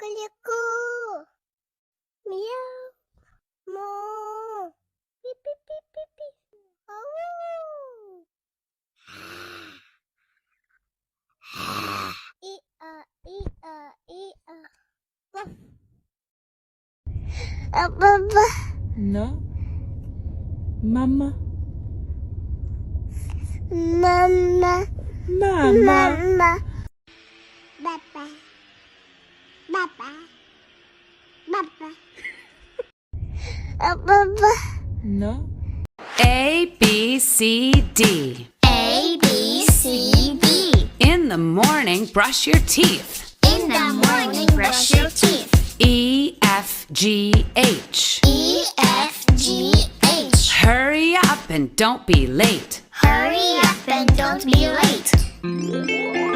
Kuliku. Meow. Moo. Beep, beep, beep, beep, beep. Oh. Ruff. Papa. No. Mama. Mama. Mama. Mama. Papa. Papa. Papa. Papa. No. A, B, C, D. A, B, C, D. In the morning, brush your teeth. In the morning, brush your teeth. E, F, G, H. E, F, G, H. Hurry up and don't be late. Hurry up and don't be late.